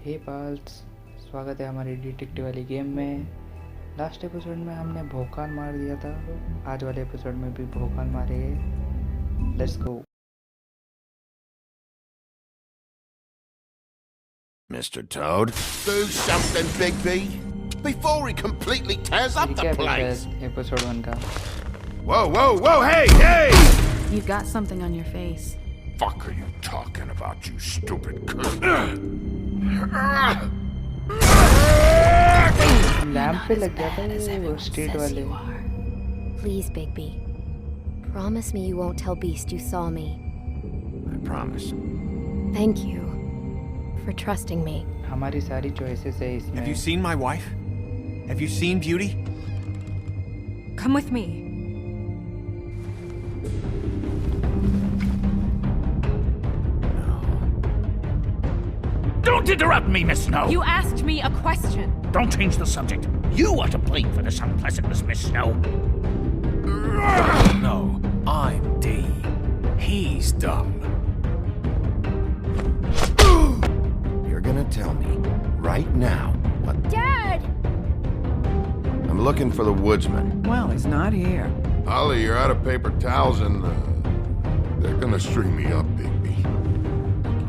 हे पाल्स, स्वागत है हमारी डिटेक्टिव वाली गेम में। लास्ट एपिसोड में हमने भोकान मार दिया था, आज वाले एपिसोड में भी भोकान मारेंगे। Let's go. Mr. Toad, do something, Bigby, before he completely tears up the place. Episode 1 का। Whoa, whoa, whoa, hey, hey! You've got something on your face. Fuck are you talking about, you stupid cunt? Lamp पे लग गया था वो street वाले। Please, Bigby. Promise me you won't tell Beast you saw me. I promise. Thank you for trusting me. हमारी सारी choices है इसमें। Have you seen my wife? Have you seen Beauty? Come with me. Don't interrupt me, Miss Snow! You asked me a question. Don't change the subject. You are to blame for this unpleasantness, Miss Snow. No, I'm D. He's dumb. You're gonna tell me right now what... Dad! I'm looking for the woodsman. Well, he's not here. Holly, you're out of paper towels and they're gonna string me up, Bigby.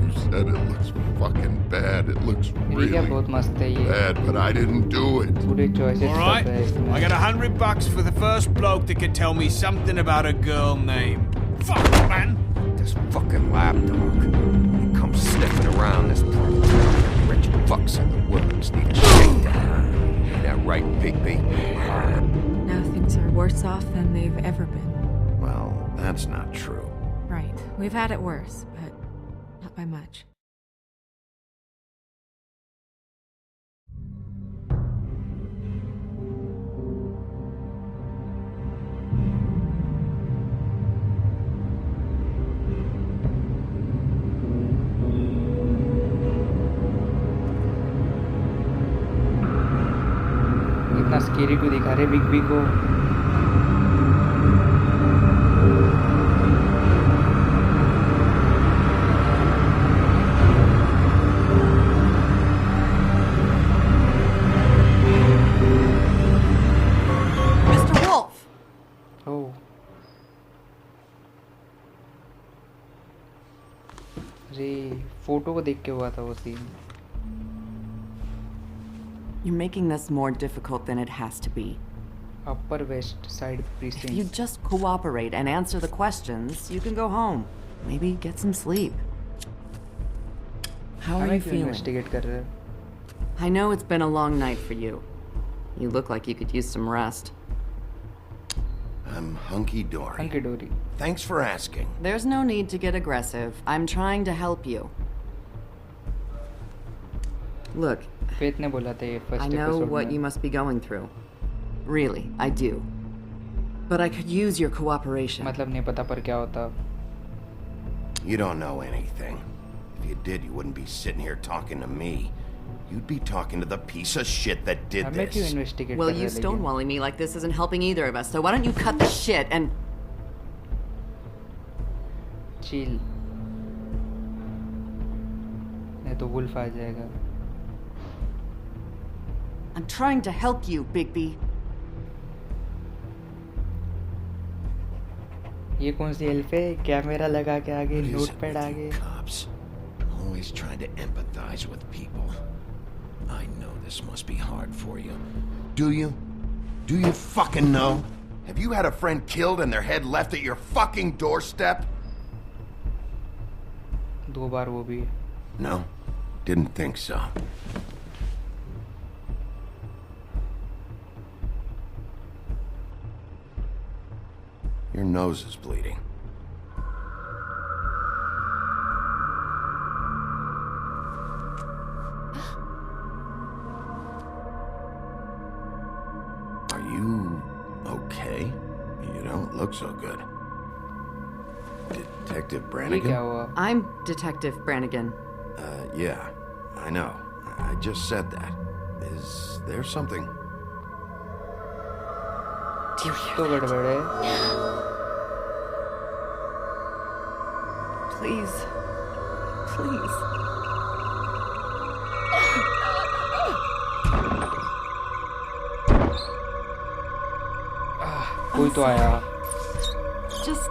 You said it looks fucking bad. It looks really बहुत मस्त है ये। bad, but I didn't do it. पूरे choices All right, सब है इसमें। I got $100 for the first bloke that could tell me something about a girl name. Fuck, man! This fucking lapdog. He comes sniffing around this part of town. Rich fucks in the woods need a shakedown. Ain't that right, Bigby? Now things are worse off than they've ever been. Well, that's not true. Right. We've had it worse, but not by much. इतना scary क्यों दिखा रहे big को। Mr. Wolf! ओह, अरे photo को देख के हुआ था वो scene. You're making this more difficult than it has to be. Upper west side If you precinct. just cooperate and answer the questions, you can go home. Maybe get some sleep. How are you हमें क्यों feeling? Investigate कर रहे हो? I know it's been a long night for you. You look like you could use some rest. I'm hunky-dory. Hunky डोरी। Thanks for asking. There's no need to get aggressive. I'm trying to help you. Look, faith ने बोला था ये I first know episode what you में। must be going through. Really, I do. But I could use your cooperation. मतलब नहीं पता पर क्या होता। You don't know anything. If you did, you wouldn't be sitting here talking to me. You'd be talking to the piece of shit that did हमें क्यों this. Investigate Well, कर रहे you हो लेकिन? stonewalling me like this isn't helping either of us, so why don't you cut the shit and... chill, नहीं तो wolf आ जाएगा। I'm trying to help you, Bigby. ये कौन सी एल्फ है? कैमरा लगा के आगे, What is it notepad with आगे। you cops? Always trying to empathize with people. I know this must be hard for you. Do you? Do you fucking know? Have you had a friend killed and their head left at your fucking doorstep? 2 बार वो भी। No, didn't think so. Your nose is bleeding. Are you okay? You don't look so good. Detective ये Brannigan? क्या हुआ? I'm Detective Brannigan. Yeah, I know. I just said that. Is there something? Do you hear तो that? गड़बड़ है। Please. Please. कोई तो आया Just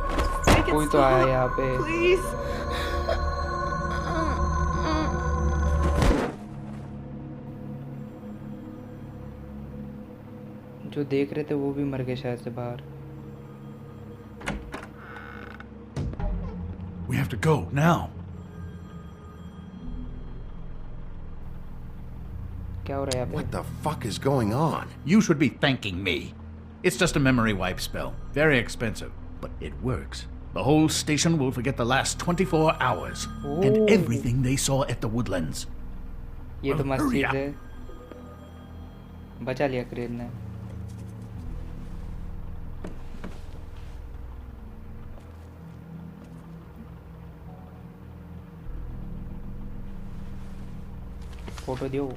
make it कोई तो आया यहाँ stop, पे please. जो देख रहे थे वो भी मर गए शायद से बाहर We have to go now. क्या हो रहा है यहाँ पे What the fuck is going on? You should be thanking me. It's just a memory wipe spell. Very expensive, but it works. The whole station will forget the last 24 hours and everything they saw at the woodlands. ये तो मस्त hurry चीज up. है बचा लिया crane ने photo दियो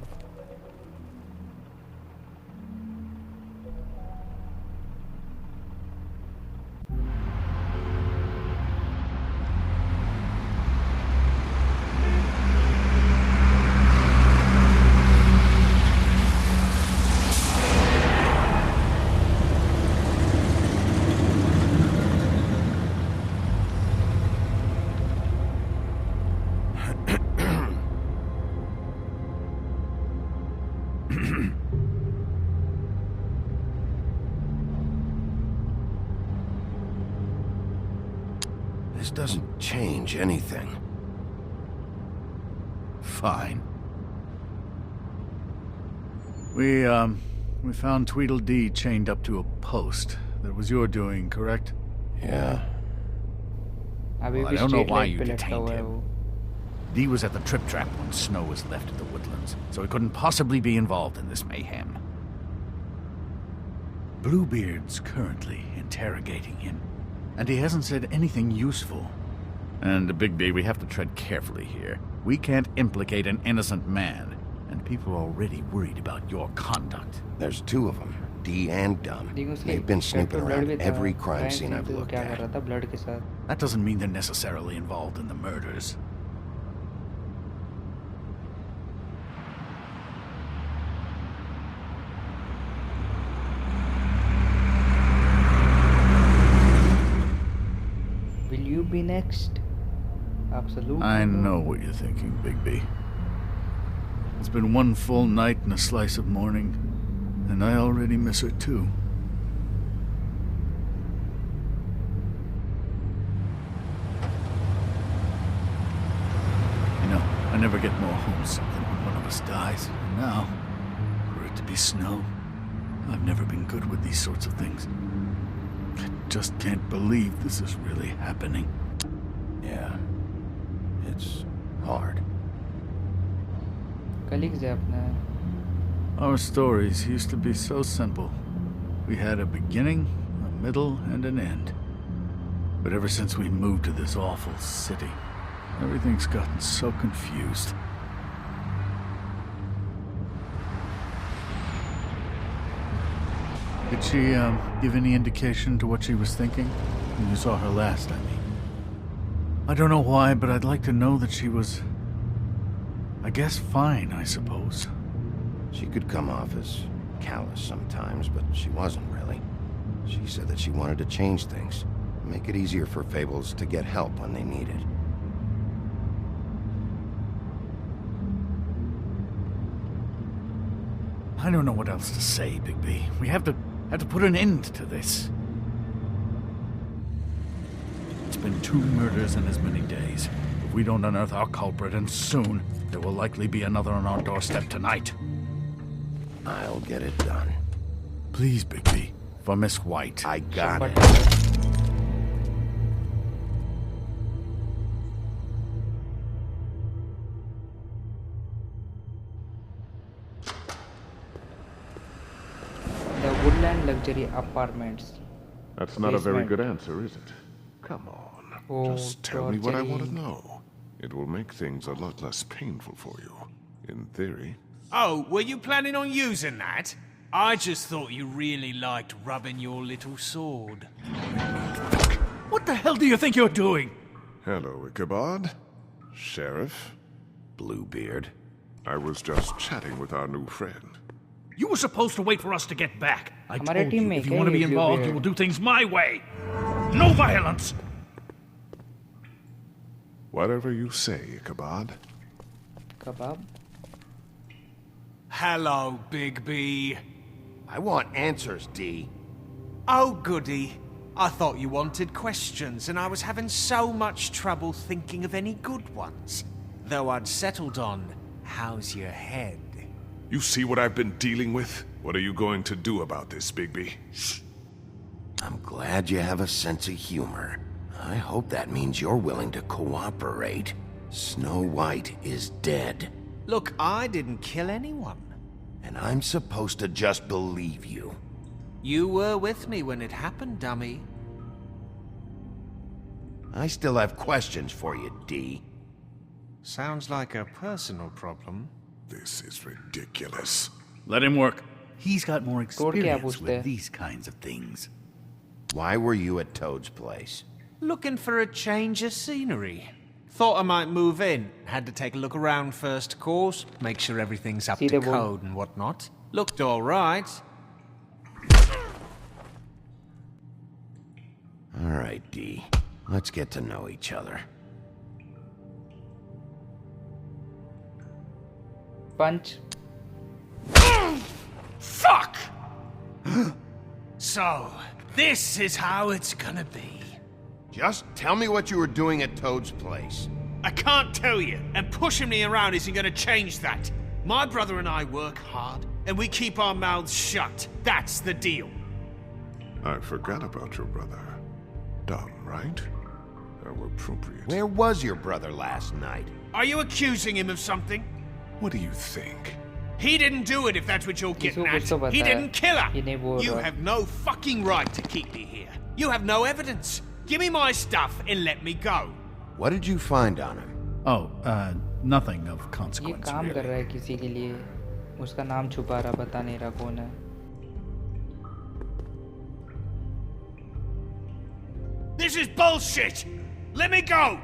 This doesn't change anything. Fine. We found Tweedledee chained up to a post. That was your doing, correct? Yeah. अभी Well, I भी don't know street why light you पे लटका detained हुआ है him. वो Dee was at the trip trap when Snow was left at the woodlands, so he couldn't possibly be involved in this mayhem. Bluebeard's currently interrogating him, and he hasn't said anything useful. And Bigby, we have to tread carefully here. We can't implicate an innocent man, and people are already worried about your conduct. There's two of them, Dee and Dumb. देखो उसके They've been shirt snooping पे blood भी around था every crime crime scene scene I've पे वो looked क्या कर at. रहा था ब्लड के साथ That doesn't mean they're necessarily involved in the murders. Will you be next? Absolutely. I know what you're thinking, Bigby. It's been one full night and a slice of morning, and I already miss her too. You know, I never get more homesick than when one of us dies. And now, for it to be Snow, I've never been good with these sorts of things. I just can't believe this is really happening. Yeah. It's hard. Colleagues है अपना Our stories used to be so simple. We had a beginning, a middle, and an end. But ever since we moved to this awful city, everything's gotten so confused. Did she, give any indication to what she was thinking? When you saw her last, I mean. I don't know why, but I'd like to know that she was, I guess, fine, I suppose. She could come off as callous sometimes, but she wasn't really. She said that she wanted to change things, make it easier for Fables to get help when they need it. I don't know what else to say, Bigby. We have to put an end to this. It's been 2 murders in as many days. If we don't unearth our culprit, and soon, there will likely be another on our doorstep tonight. I'll get it done. Please, Bigby, for Miss White. I got it. The Woodland Luxury Apartments. That's not a very Basement. good answer, is it? Come on. Oh, Just tell me what I want to torturing. know. It will make things a lot less painful for you. In theory. Oh, were you planning on using that? I just thought you really liked rubbing your little sword. What the hell do you think you're doing? Hello, Ichabod. Sheriff. Bluebeard. I was just chatting with our new friend. You were supposed to wait for us to get back. I हमारे told team you, में if you क्या want to be ये जो involved, भी you है? will do things my way. No violence. Whatever you say, Ichabod. Kebab Hello, Bigby. I want answers, D. Oh, goody. I thought you wanted questions, and I was having so much trouble thinking of any good ones. Though I'd settled on, how's your head? You see what I've been dealing with? What are you going to do about this, Bigby? I'm glad you have a sense of humor. I hope that means you're willing to cooperate. Snow White is dead. Look, I didn't kill anyone. And I'm supposed to just believe you. You were with me when it happened, dummy. I still have questions for you, D. Sounds like a personal problem. This is ridiculous. Let him work. He's got more तोड़ के आप experience पूछते हैं। with these kinds of things. Why were you at Toad's place? Looking for a change of scenery. Thought I might move in. Had to take a look around first, of course. Make sure everything's up to सीधे बोल। code and whatnot. Looked all right. All right, D. Let's get to know each other. Punch Fuck! So, this is how it's gonna be. Just tell me what you were doing at Toad's place. I can't tell you, and pushing me around isn't gonna change that. My brother and I work hard, and we keep our mouths shut. That's the deal. I forgot about your brother. Dumb, right? How appropriate. Where was your brother last night? Are you accusing him of something? What do you think? He didn't do it, if that's what you're getting किसी को at. कुछ तो He पता है। didn't kill ये नहीं बोल her. You रहा। have no fucking right to keep me here. You have no evidence. Give me my stuff and let me go. What did you find on him? Oh, nothing of ये consequence, काम कर really. रहा है किसी के लिए उसका नाम छुपा रहा बता नहीं रहा कौन है This is bullshit. Let me go.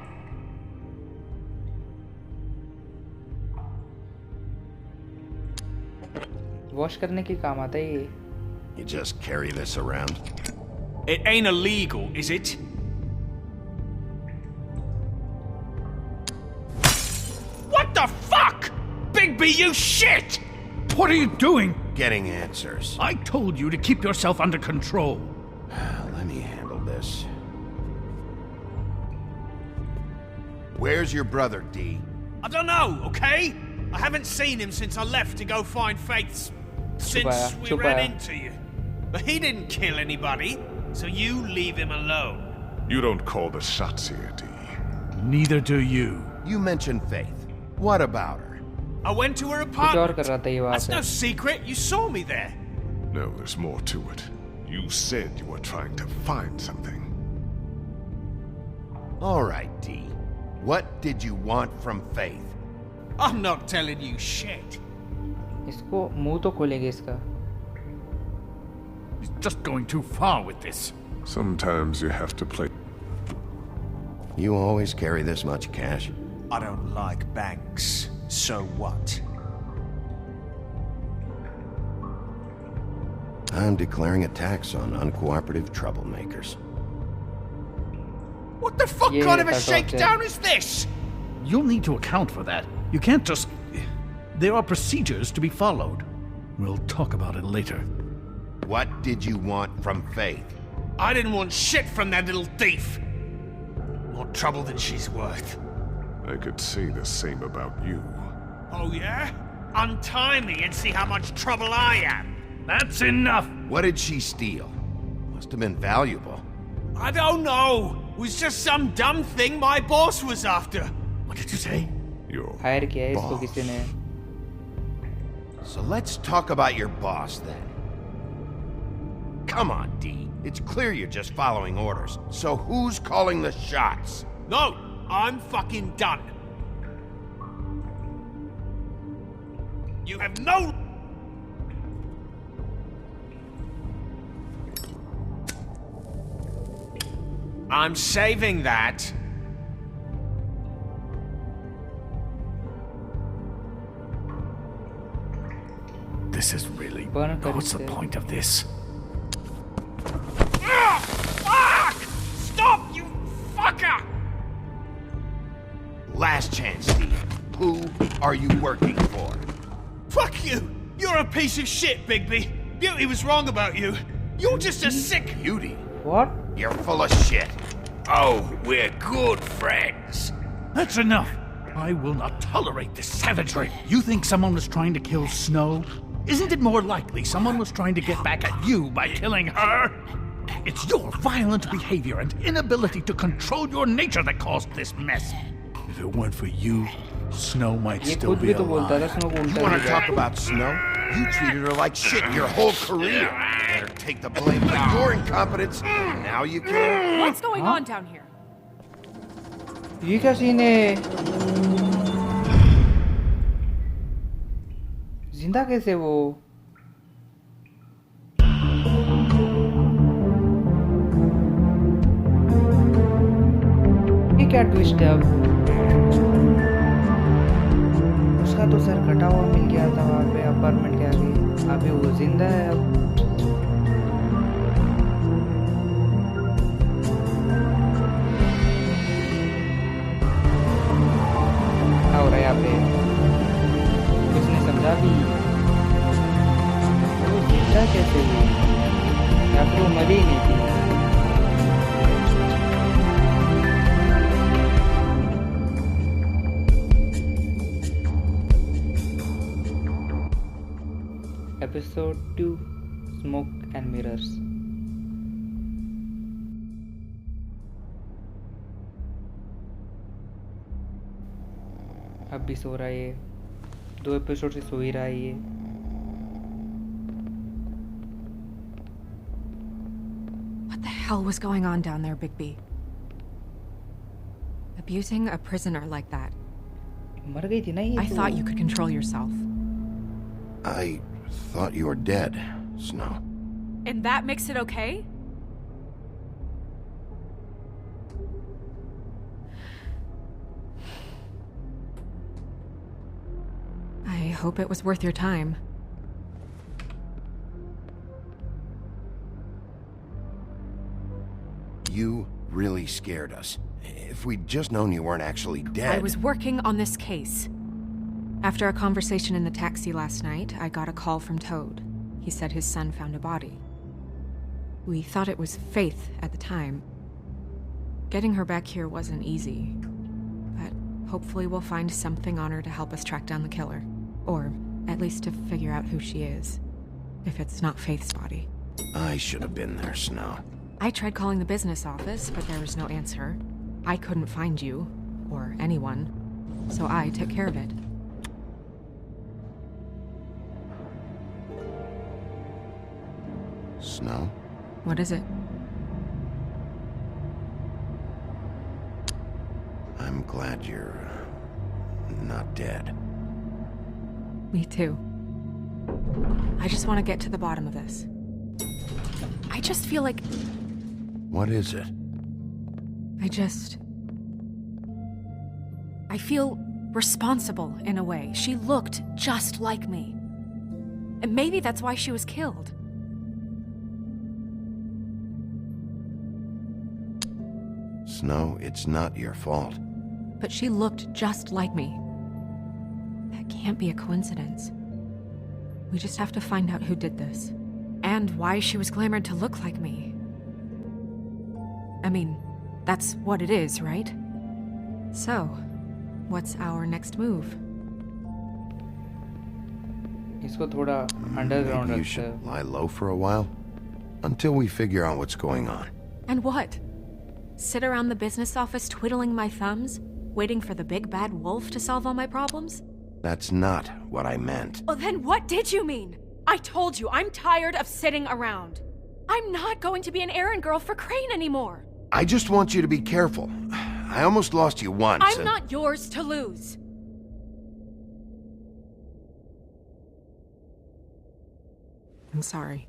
Wash करने के काम आता है ये You just carry this around? It ain't illegal, is it? What the fuck? Bigby, you shit! What are you doing? Getting answers. I told you to keep yourself under control. Let me handle this. Where's your brother, D? I don't know, okay? I haven't seen him since I left to go find Faith's... since we Chupaya. ran into you. But he didn't kill anybody, so you leave him alone. You don't call the shots here, D. Neither do you. You mentioned Faith. What about her? I went to her कुछ और apartment. कर रहा था ये वहाँ That's पे no secret, you saw me there. No, there's more to it. You said you were trying to find something. All right, D. What did you want from Faith? I'm not telling you shit. इसको मुंह तो खोलेंगे इसका He's just going too far with this. Sometimes you have to play. You always carry this much cash? I don't like banks. So what? I'm declaring a tax on uncooperative troublemakers. What the fuck Yeah, kind of a that's okay. shakedown is this? You'll need to account for that. You can't just... There are procedures to be followed. We'll talk about it later. What did you want from Faith? I didn't want shit from that little thief. More trouble than she's worth. I could say the same about you. Oh yeah? Untie me and see how much trouble I am. That's enough! What did she steal? Must have been valuable. I don't know. It was just some dumb thing my boss was after. What did you say? Your hire किया है इसको boss. किसी ने So let's talk about your boss then. Come on, D. It's clear you're just following orders. So who's calling the shots? No, I'm fucking done. You have no... I'm saving that. This is really... Burn What's the करते point of this? are you working for? Fuck you! You're a piece of shit, Bigby. Beauty was wrong about you. You're just a sick... Beauty? What? You're full of shit. Oh, we're good friends. That's enough. I will not tolerate this savagery. You think someone was trying to kill Snow? Isn't it more likely someone was trying to get back at you by killing her? It's your violent behavior and inability to control your nature that caused this mess. If it weren't for you, Snow might ये still खुद be भी तो बोलता था alive. Snow को You उल्टा want to सीधा। talk about Snow? You treated her like shit your whole career. Let her take the blame for your incompetence. Now you care? What's going Huh? on down here? ये क्या scene है? जिंदा कैसे वो? ये क्या twist है अब? उसका तो सर कटा हुआ मिल गया था वहाँ पे अपार्टमेंट के आगे। अभी वो जिंदा है अब। क्या हो रहा है यहाँ पे? उसने समझा भी वो जिंदा कैसे हुई? या फिर वो मरी ही नहीं थी? Episode 2 Smoke and Mirrors. अब भी सो रहा है ये। 2 एपिसोड से सो ही रहा है ये। What the hell was going on down there, Bigby? Abusing a prisoner like that. मर गई थी ना ये I तो। thought you could control yourself. I thought you were dead, Snow. And that makes it okay? I hope it was worth your time. You really scared us. If we'd just known you weren't actually dead... I was working on this case. After a conversation in the taxi last night, I got a call from Toad. He said his son found a body. We thought it was Faith at the time. Getting her back here wasn't easy. But hopefully we'll find something on her to help us track down the killer. Or at least to figure out who she is. If it's not Faith's body. I should have been there, Snow. I tried calling the business office, but there was no answer. I couldn't find you, or anyone, so I took care of it. Snow? What is it? I'm glad you're... not dead. Me too. I just want to get to the bottom of this. I just feel like... What is it? I feel responsible in a way. She looked just like me. And maybe that's why she was killed. Snow, it's not your fault. But she looked just like me. That can't be a coincidence. We just have to find out who did this. And why she was glamored to look like me. I mean, that's what it is, right? So, what's our next move? इसको थोड़ा underground Maybe you रखते should हैं। lie low for a while? Until we figure out what's going on. And what? Sit around the business office twiddling my thumbs, waiting for the big bad wolf to solve all my problems? That's not what I meant. Well, then what did you mean? I told you, I'm tired of sitting around. I'm not going to be an errand girl for Crane anymore. I just want you to be careful. I almost lost you once. I'm not yours to lose. I'm sorry.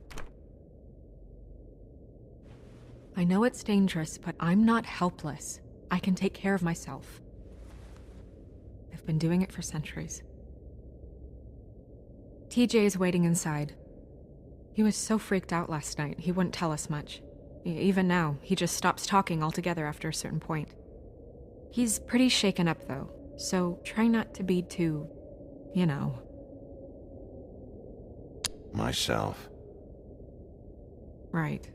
I know it's dangerous, but I'm not helpless. I can take care of myself. I've been doing it for centuries. TJ is waiting inside. He was so freaked out last night, he wouldn't tell us much. Even now, he just stops talking altogether after a certain point. He's pretty shaken up, though, so try not to be too You know. Myself. Right.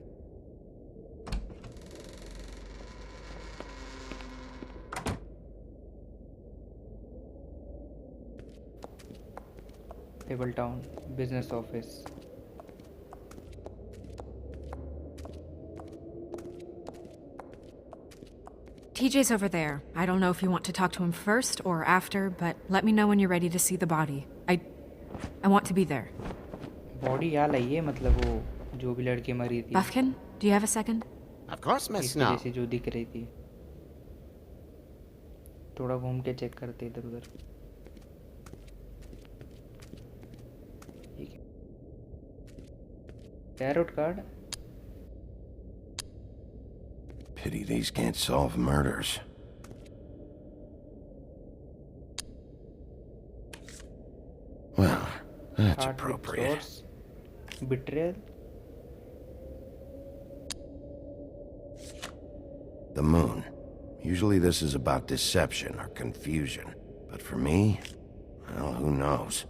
Fabletown business office. TJ's over there. I don't know if you want to talk to him first or after, but let me know when you're ready to see the body. I want to be there. Body यहाँ लाई है, मतलब वो जो भी लड़की मरी थी Buffkin, do you have a second? Of course, Miss इसकी Snow. जैसी जो दिख रही थी. थोड़ा घूम के चेक करते इधर उधर. Tarot card. Pity these can't solve murders. Well, that's Heart with appropriate. swords. Betrayal. The moon. Usually this is about deception or confusion. But for me, well, who knows?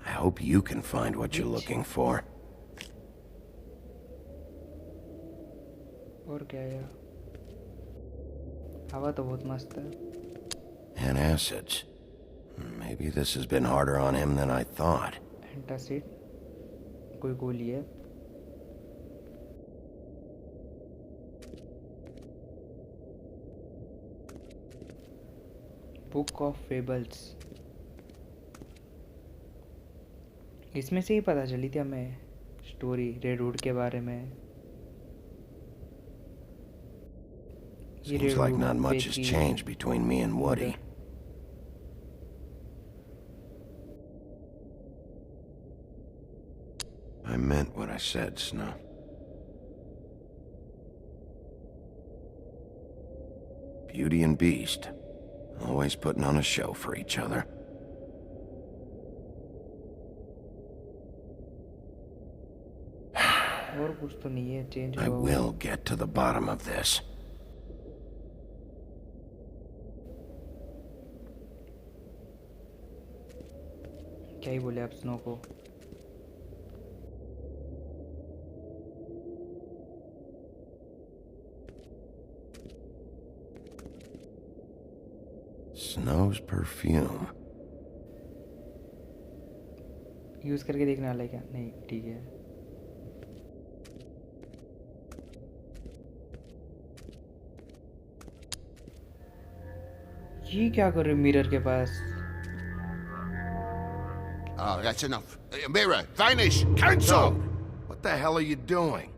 I hope you can find what you're looking for. और क्या है? हवा तो बहुत मस्त है. And acids. Maybe this has been harder on him than I thought. Antacid. कोई गोली है. Book of fables. इसमें से ही पता चली थी हमें स्टोरी रेडवुड के बारे में. Seems like not much has changed between me and Woody. I meant what I said, Snow. Beauty and Beast. Always putting on a show for each other. और कुछ तो नहीं है change. I will get to the bottom of this. क्या ही बोले आप snow को. Snow's perfume. Use करके देखने वाला है क्या? नहीं, ठीक है. ये क्या कर रहे हो मिरर के पास? Oh, that's enough. Mirror, vanish! Cancel! What the hell are you doing?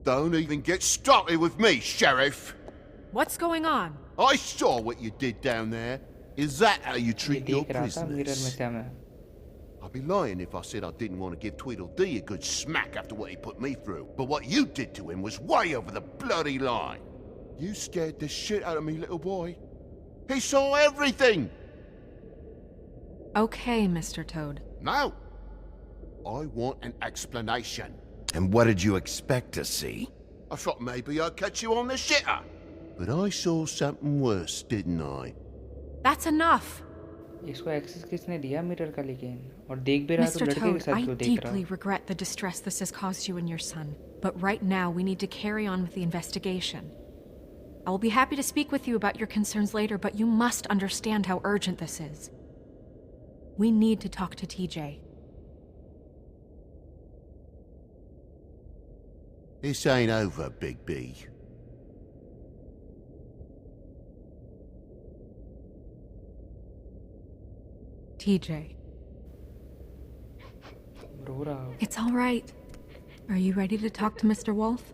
Don't even get started with me, Sheriff. What's going on? I saw what you did down there. Is that how you ये treat your देख रहा था mirror में prisoners? से मैं. I'd be lying if I said I didn't want to give Tweedledee a good smack after what he put me through. But what you did to him was way over the bloody line. You scared the shit out of me, little boy. He saw everything! Okay, Mr. Toad. Now, I want an explanation. And what did you expect to see? I thought maybe I'd catch you on the shitter. But I saw something worse, didn't I? That's enough. इसको access किसने दिया mirror का? लेकिन और देख भी रहा तो Mr. लड़के के Toad, साथ I क्यों देख रहा? deeply regret the distress this has caused you and your son. But right now, we need to carry on with the investigation. I will be happy to speak with you about your concerns later, but you must understand how urgent this is. We need to talk to TJ. This ain't over, Bigby. TJ. रो रहा. It's all right. Are you ready to talk to Mr. Wolf?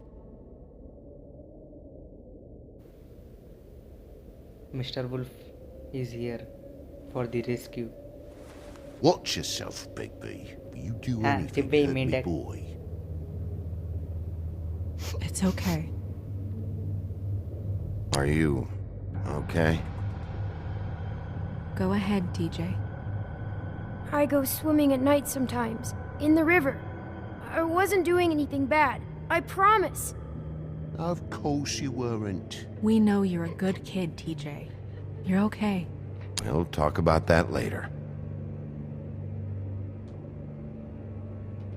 Mr. Wolf is here for the rescue. Watch yourself, Bigby. You do Ah, anything Bigby, to hurt me, Mendak. boy. It's okay. Are you okay? Go ahead, TJ. I go swimming at night sometimes, in the river. I wasn't doing anything bad, I promise. Of course you weren't. We know you're a good kid, TJ. You're okay. We'll talk about that later.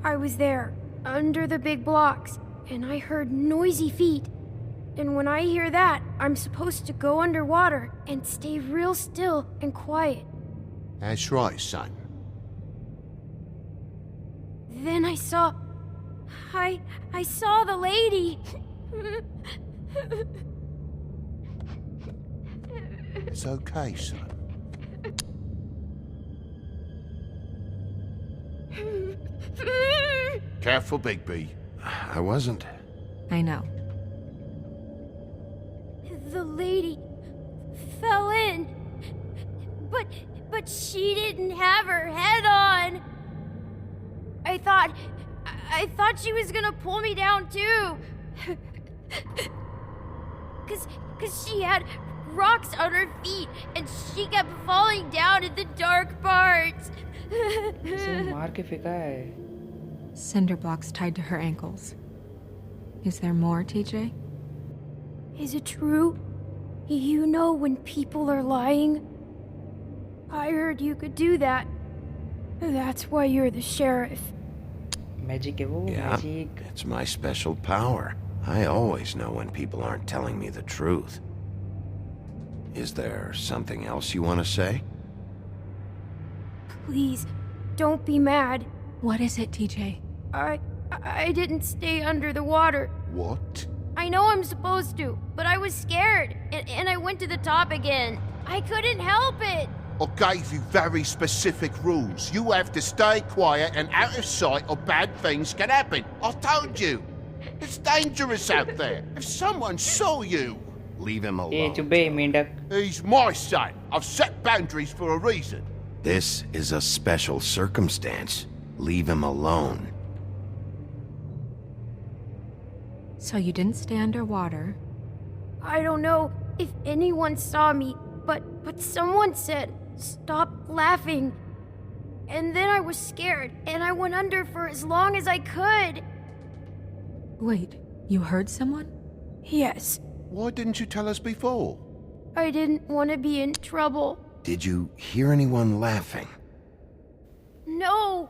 I was there, under the big blocks, and I heard noisy feet. And when I hear that, I'm supposed to go underwater and stay real still and quiet. That's right, son. Then I saw the lady. It's okay, son. Careful, Bigby. I wasn't. I know. The lady fell in. But she didn't have her head on. I thought she was gonna pull me down too. Cause she had rocks on her feet and she kept falling down in the dark parts. इसे मार के फेंका है. Cinder blocks tied to her ankles. Is there more, TJ? Is it true? You know when people are lying? I heard you could do that. That's why you're the sheriff. Magic है वो. Yeah, Magic. it's my special power. I always know when people aren't telling me the truth. Is there something else you want to say? Please, don't be mad. What is it, TJ? I didn't stay under the water. What? I know I'm supposed to, but I was scared, and I went to the top again. I couldn't help it. I gave you very specific rules. You have to stay quiet and out of sight or bad things can happen. I told you. It's dangerous out there. If someone saw you... Leave him A alone. चुबे मेंढक. He's my son. I've set boundaries for a reason. This is a special circumstance. Leave him alone. So you didn't stay underwater. I don't know if anyone saw me, but someone said, "Stop laughing." And then I was scared, and I went under for as long as I could. Wait, you heard someone? Yes, Why didn't you tell us before? I didn't want to be in trouble. Did you hear anyone laughing? No,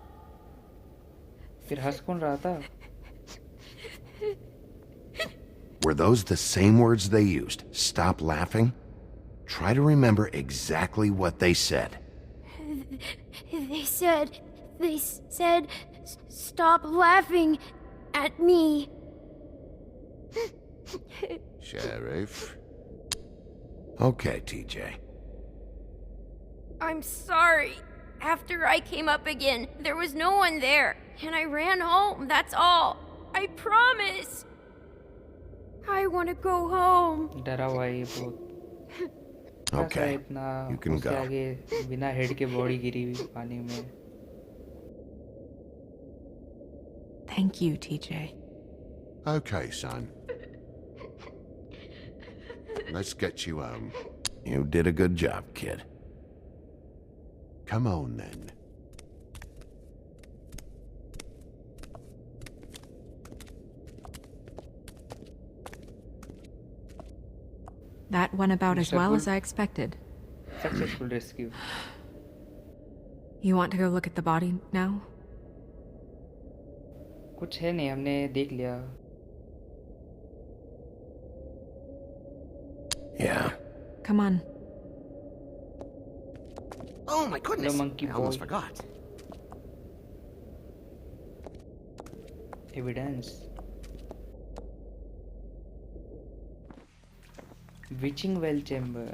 फिर हंस कौन रहा था? Were those the same words they used? Stop laughing? Try to remember exactly what they said. they said, "Stop laughing at me." Sheriff. Okay, TJ. I'm sorry. After I came up again, there was no one there, and I ran home, that's all. I promise. I want to go home. डरा हुआ है ये बहुत. ऐसा Okay, इतना you can उससे go. आगे बिना हेड के बॉडी गिरी हुई पानी में. Thank you, TJ. Okay, son. Let's get you home. You did a good job, kid. Come on, then. That went about as well Successful? as I expected. Successful rescue. You want to go look at the body now? कुछ है नहीं, हमने देख लिया. Yeah. Come on. Oh my goodness! The monkey I almost boy. forgot. Evidence. Witching well chamber.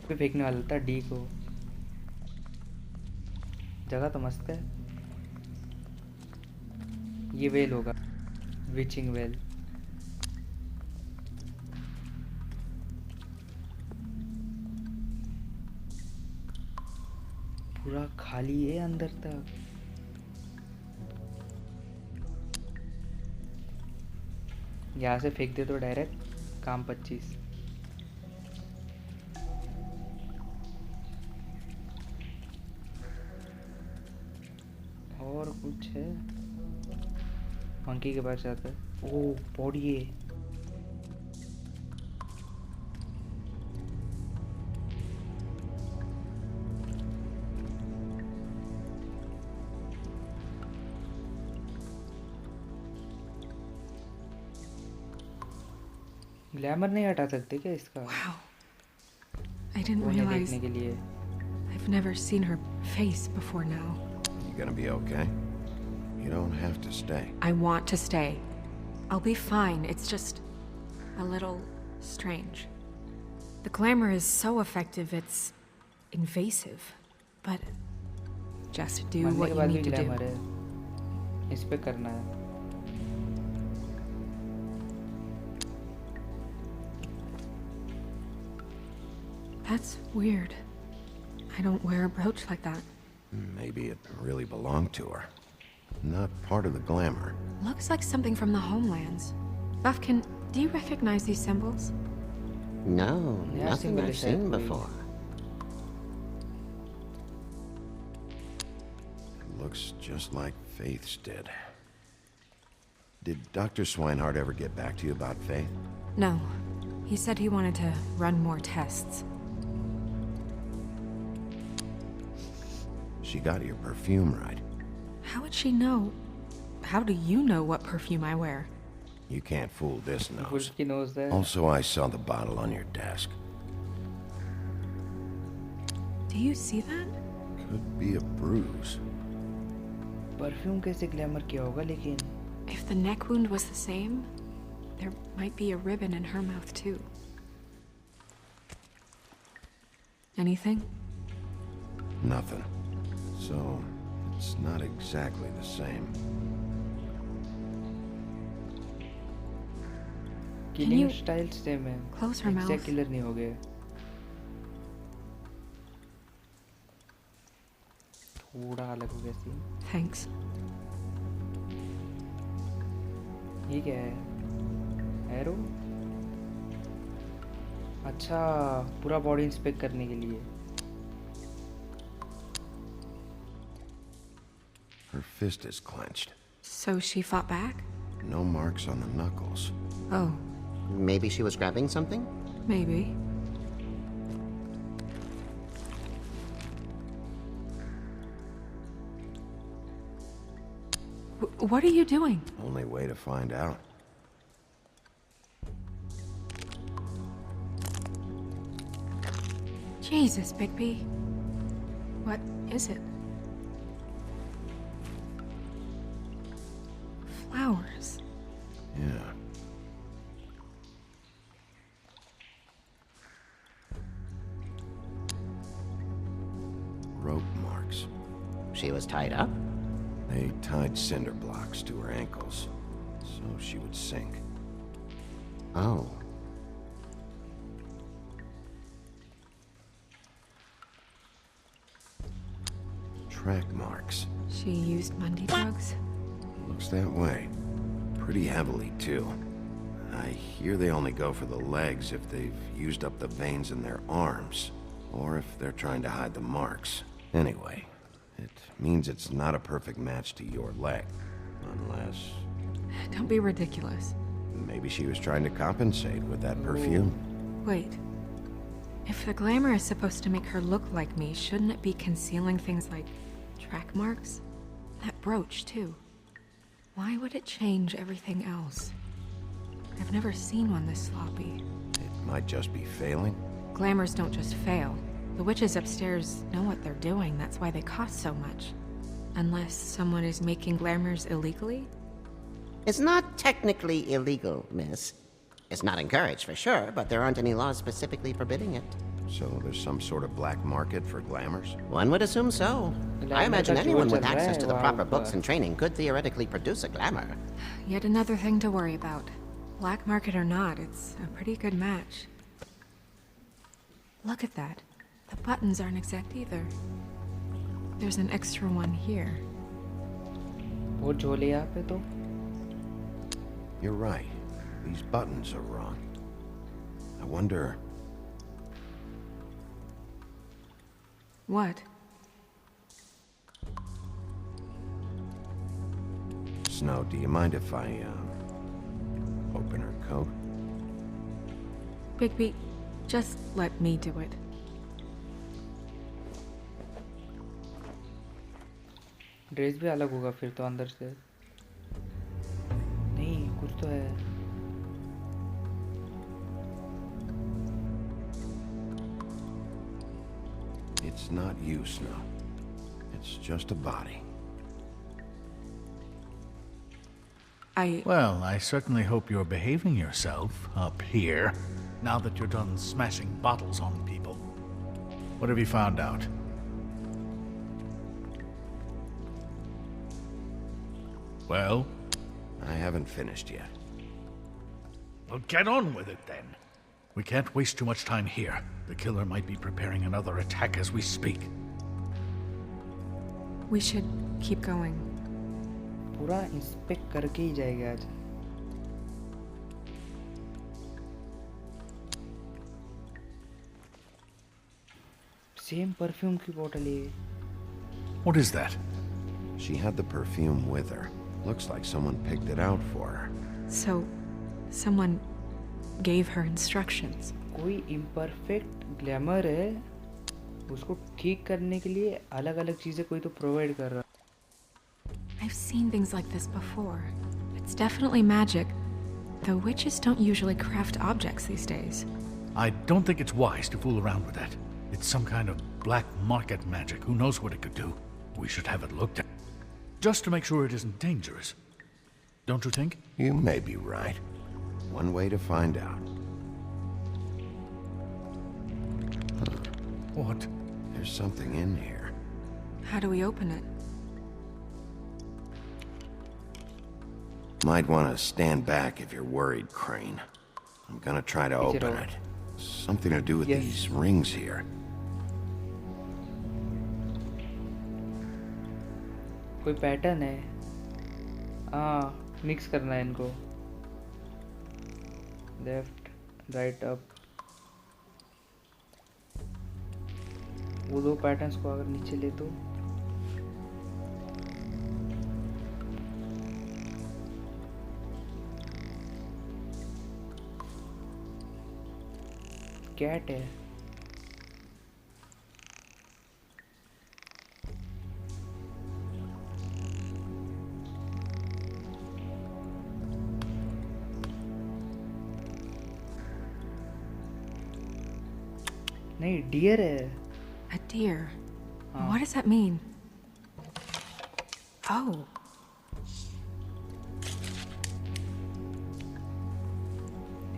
पे फेंकने वाला था डी को. जगह तो मस्त है. ये वेल होगा. विचिंग वेल. पूरा खाली है अंदर तक. यहाँ से फेंक दे तो डायरेक्ट काम 25. और कुछ है. मंकी के पास जाता है. ओ बॉडी है. ग्लैमर नहीं हटा सकते क्या इसका? Wow. I didn't उन्हें realize देखने के लिए। I've never seen her face before now. You gonna be okay? You don't have to stay. I want to stay. I'll be fine. It's just a little strange. The glamour is so effective, it's invasive. But just do मरने what के you बाद भी need to glamour do. है, इस पे करना है। That's weird. I don't wear a brooch like that. Maybe it really belonged to her. Not part of the glamour. Looks like something from the homelands. Buffkin, do you recognize these symbols? No, Yeah, nothing symbol I've is seen that way. before. Looks just like Faith's did. Did Dr. Swinehart ever get back to you about Faith? No. He said he wanted to run more tests. She got your perfume right. How would she know? How do you know what perfume I wear? You can't fool this nose. Wolf की nose है। Also, I saw the bottle on your desk. Do you see that? Could be a bruise. Perfume कैसे glamour किया होगा लेकिन? If the neck wound was the same, there might be a ribbon in her mouth too. Anything? Nothing. So, it's not exactly the same. Killing you style same है। close her Exact mouth? killer नहीं हो गए। थोड़ा अलग हो गया scene. Thanks. ये क्या है? एरो? अच्छा, पूरा बॉडी इंस्पेक्ट करने के लिए। Her fist is clenched. So she fought back? No marks on the knuckles. Oh, Maybe she was grabbing something? maybe. What are you doing? Only way to find out. Jesus, Bigby. What is it? Flowers. Yeah. Rope marks. She was tied up? They tied cinder blocks to her ankles, so she would sink. Oh. Track marks. She used Mundy drugs? Looks that way. Pretty heavily, too. I hear they only go for the legs if they've used up the veins in their arms, or if they're trying to hide the marks. Anyway, it means it's not a perfect match to your leg, unless Don't be ridiculous. maybe she was trying to compensate with that perfume. Wait. If the glamour is supposed to make her look like me, shouldn't it be concealing things like track marks? That brooch, too. Why would it change everything else? I've never seen one this sloppy. It might just be failing. Glamours don't just fail. The witches upstairs know what they're doing, that's why they cost so much. Unless someone is making glamours illegally? It's not technically illegal, miss. It's not encouraged for sure, but there aren't any laws specifically forbidding it. So there's some sort of black market for glamours? One would assume so. I Glamour imagine का anyone जोर with चल रहा access है to the वहाँ proper ऊपर। books and training could theoretically produce a glamour. Yet another thing to worry about. Black market or not, it's a pretty good match. Look at that. The buttons aren't exact either. There's an extra one here. वो झोले यहाँ पे तो। You're right. These buttons are wrong. I wonder... What? Snow, do you mind if I, open her coat? Bigby, just let me do it. Dress भी अलग होगा फिर तो अंदर से। नहीं, कुछ तो है। It's not you, Snow. It's just a body. Well, I certainly hope you're behaving yourself up here, now that you're done smashing bottles on people. What have you found out? Well? I haven't finished yet. Well, get on with it then. We can't waste too much time here. The killer might be preparing another attack as we speak. We should keep going. पूरा inspect करके ही जाएगा आज. Same perfume की बोतल है. What is that? She had the perfume with her. Looks like someone picked it out for her. So, someone gave her instructions. कोई imperfect glamour है, उसको ठीक करने के लिए अलग-अलग चीजें कोई तो प्रोवाइड कर रहा. I've seen things like this before. It's definitely magic, though witches don't usually craft objects these days. I don't think it's wise to fool around with that. It's some kind of black market magic. Who knows what it could do? We should have it looked at. Just to make sure it isn't dangerous. Don't you think? You may be right. One way to find out. What? There's something in here. How do we open it? Might want to stand back if you're worried, Crane. I'm gonna try to open it. Something to do with these rings here. कोई pattern है. हाँ, mix करना है इनको. Left, right, up. वो दो patterns को अगर नीचे ले तो कैट है. नहीं, डियर है. A deer. What does that mean? Oh.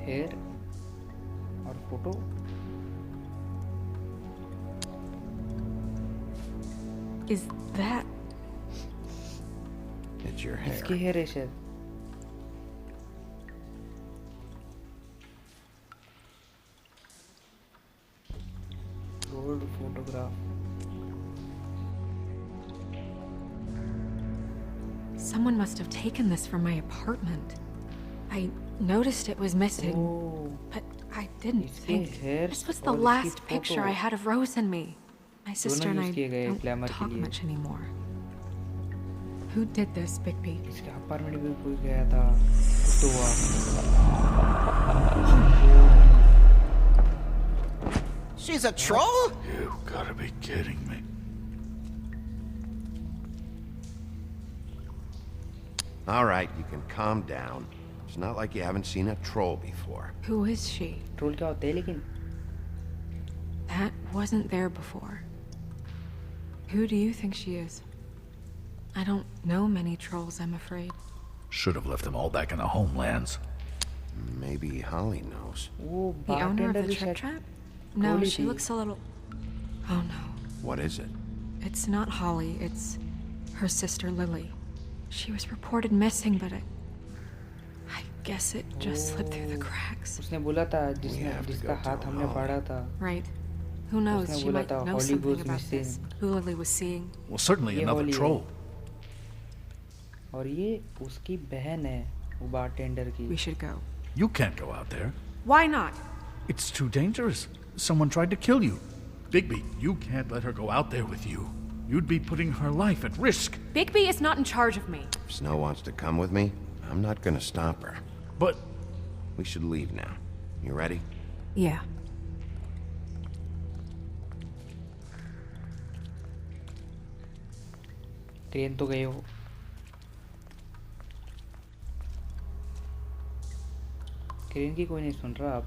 Hair और photo. Is that? It's your hair. इसकी हेयर है शायद. Old photograph. Someone must have taken this from my apartment. I noticed it was missing, but I didn't think. This was the last picture I had of Rose and me. My sister and I don't talk much anymore. Who did this, Bigby? इसके apartment में कोई गया था. तो She's a troll? You gotta be kidding me. All right, you can calm down. It's not like you haven't seen a troll before. Who is she? Troll क्या होते हैं लेकिन? That wasn't there before. Who do you think she is? I don't know many trolls, I'm afraid. Should have left them all back in the homelands. Maybe Holly knows. The owner of the Trip Trap? No, she looks a little... Oh no. What is it? It's not Holly, it's her sister Lily. She was reported missing, but I guess it just slipped through the cracks. उसने बोला था जिसका हाथ हमने पड़ा था. Right. Who knows? She might know something about this. Who Lily was seeing. Well, certainly another troll. और ये उसकी बहन है, वो बारटेंडर की. We should go. You can't go out there. Why not? It's too dangerous. Someone tried to kill you. Bigby, you can't let her go out there with you. You'd be putting her life at risk. Bigby is not in charge of me. If Snow wants to come with me, I'm not gonna stop her. But... We should leave now. You ready? Yeah. Train तो गए हो. Train की कोई नहीं सुन रहा. आप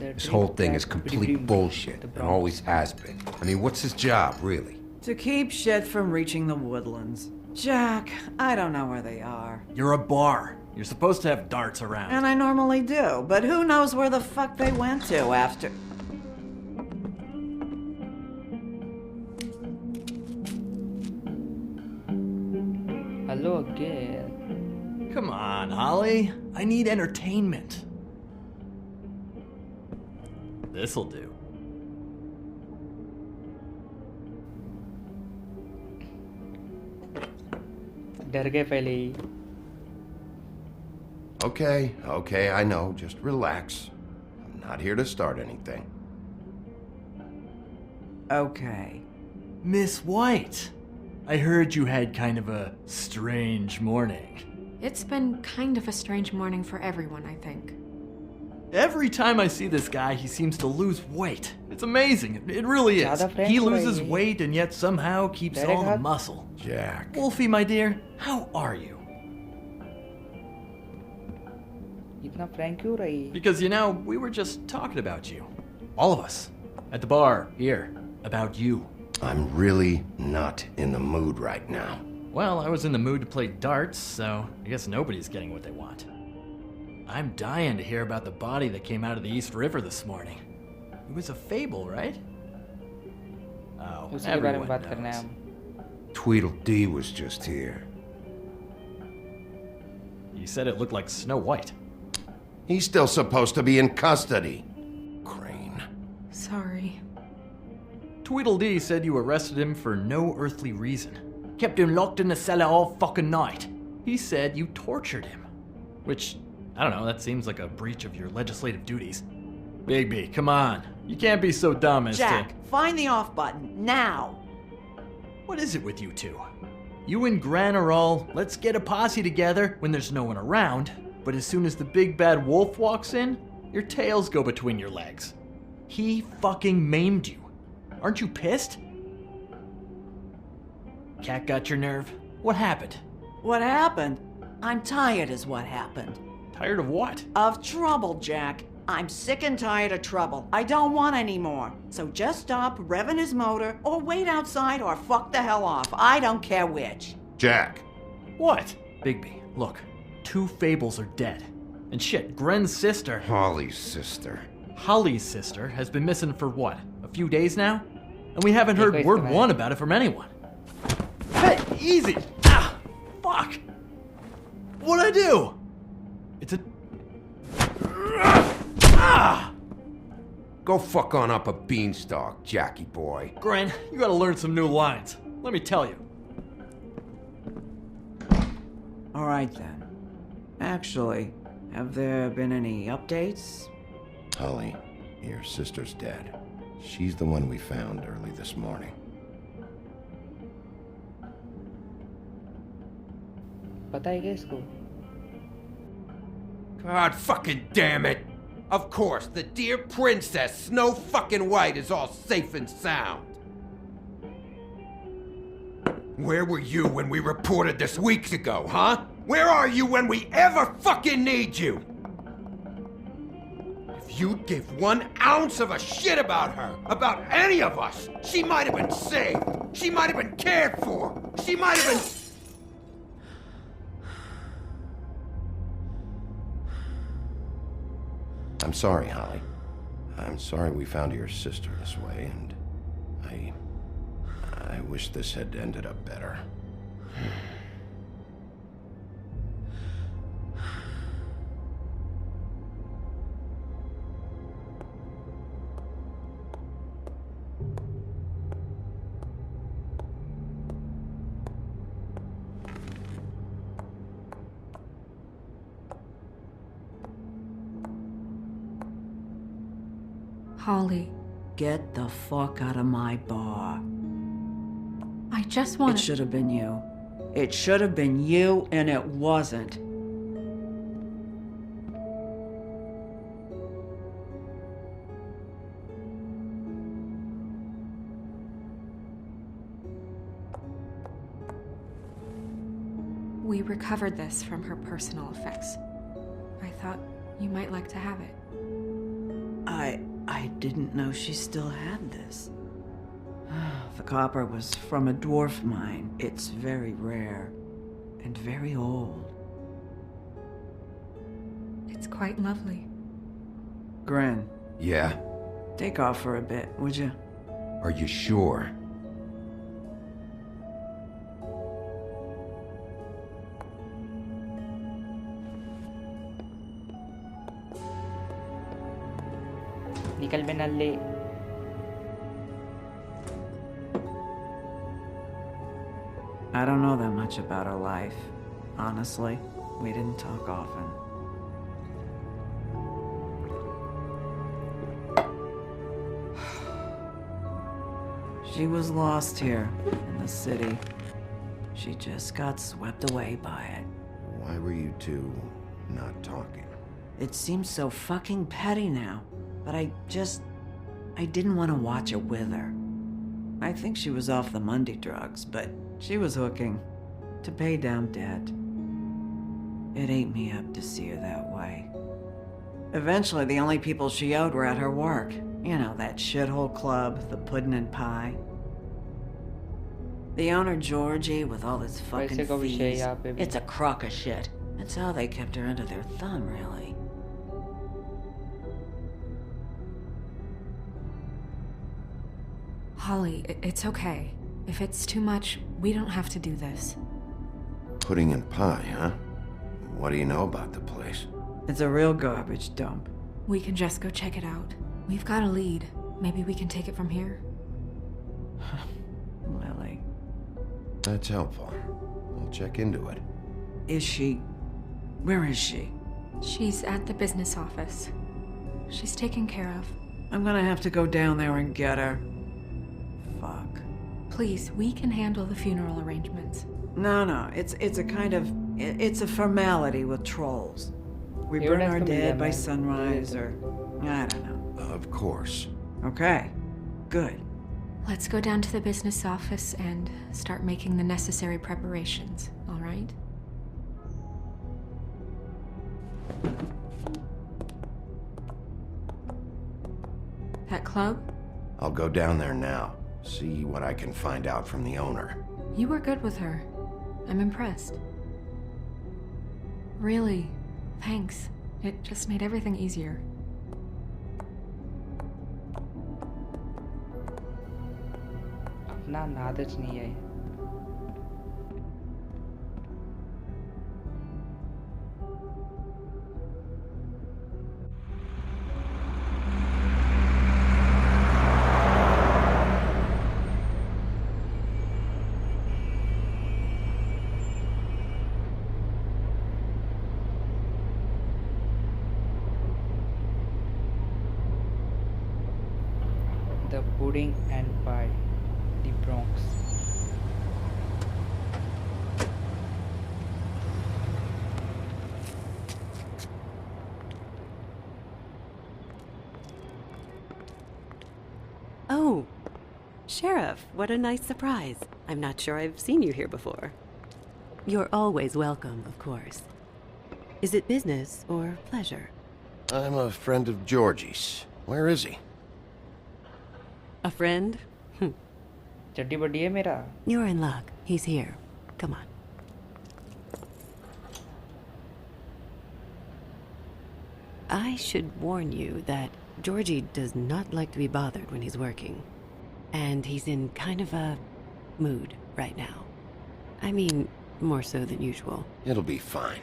This whole thing is complete bullshit, and always has been. I mean, what's his job, really? To keep shit from reaching the woodlands. Jack, I don't know where they are. You're a bar. You're supposed to have darts around. And I normally do, but who knows where the fuck they went to after... Hello again. Come on, Holly. I need entertainment. This'll do. डर गए पहले ही. Okay, I know. Just relax. I'm not here to start anything. Okay. Miss White, I heard you had kind of a strange morning. It's been kind of a strange morning for everyone, I think. Every time I see this guy, he seems to lose weight. It's amazing. It really is. He loses weight and yet somehow keeps all the muscle. Jack. Wolfie, my dear, how are you? इतना frank क्यों रही? Because, you know, we were just talking about you. All of us. At the bar, here. About you. I'm really not in the mood right now. Well, I was in the mood to play darts, so I guess nobody's getting what they want. I'm dying to hear about the body that came out of the East River this morning. It was a fable, right? Oh, उसी के बारे में everyone बात करना है knows. हम. Tweedledee was just here. You said it looked like Snow White. He's still supposed to be in custody. Crane. Sorry. Tweedledee said you arrested him for no earthly reason. Kept him locked in the cellar all fucking night. He said you tortured him. Which, I don't know, that seems like a breach of your legislative duties. Bigby, come on. You can't be so dumb as Jack, find the off button, now! What is it with you two? You and Gran are all, let's get a posse together when there's no one around, but as soon as the big bad wolf walks in, your tails go between your legs. He fucking maimed you. Aren't you pissed? Cat got your nerve? What happened? What happened? I'm tired is what happened. Tired of what? Of trouble, Jack. I'm sick and tired of trouble. I don't want any more. So just stop revving his motor, or wait outside, or fuck the hell off. I don't care which. Jack. What? Bigby, look. 2 fables are dead. And shit, Gren's sister... Holly's sister. Holly's sister has been missing for what? A few days now? And we haven't heard word one about it from anyone. Hey, easy! Ah! Fuck! What'd I do? It's a... Ah! Go fuck on up a beanstalk, Jackie boy. Gren, you gotta learn some new lines. Let me tell you. All right then. Actually, have there been any updates? Holly, your sister's dead. She's the one we found early this morning. पता है क्या इसको? God fucking damn it! Of course, the dear princess Snow fucking White is all safe and sound. Where were you when we reported this weeks ago, huh? Where are you when we ever fucking need you? If you'd give 1 ounce of a shit about her, about any of us, she might have been saved. She might have been cared for. She might have been... I'm sorry, Holly. I'm sorry we found your sister this way, and I wish this had ended up better. Holly, Get the fuck out of my bar. I just want It should have been you. It should have been you, and it wasn't. We recovered this from her personal effects. I thought you might like to have it. I didn't know she still had this. The copper was from a dwarf mine. It's very rare and very old. It's quite lovely. Gren, Yeah? take off for a bit, would you? Are you sure? निकल बे नल्ले। I don't know that much about her life. Honestly, we didn't talk often. She was lost here in the city. She just got swept away by it. Why were you two not talking? It seems so fucking petty now, but I didn't want to watch it with her. I think she was off the Monday drugs, but she was hooking to pay down debt. It ate me up to see her that way. Eventually, the only people she owed were at her work. You know, that shithole club, the Puddin' and Pie. The owner, Georgie, with all his fucking वैसे का विषय fees, यहाँ पे भी। it's a crock of shit. That's how they kept her under their thumb, really. Holly, it's okay. If it's too much, we don't have to do this. Pudding and pie, huh? What do you know about the place? It's a real garbage dump. We can just go check it out. We've got a lead. Maybe we can take it from here. Lily. That's helpful. I'll check into it. Is she... Where is she? She's at the business office. She's taken care of. I'm gonna have to go down there and get her. Fuck. Please, we can handle the funeral arrangements. No, it's a kind of... It's a formality with trolls. We burn our dead by sunrise, or... I don't know. Of course. Okay. Good. Let's go down to the business office and start making the necessary preparations, all right? That club? I'll go down there now. See what I can find out from the owner. You were good with her. I'm impressed. Really, thanks. It just made everything easier. अपना नादच नहीं है। The pudding and pie, the Bronx. Oh, Sheriff, what a nice surprise. I'm not sure I've seen you here before. You're always welcome, of course. Is it business or pleasure? I'm a friend of Georgie's. Where is he? A friend? चड्डी बड्डी है मेरा। You're in luck. He's here. Come on. I should warn you that Georgie does not like to be bothered when he's working. And he's in kind of a mood right now. I mean, more so than usual. It'll be fine.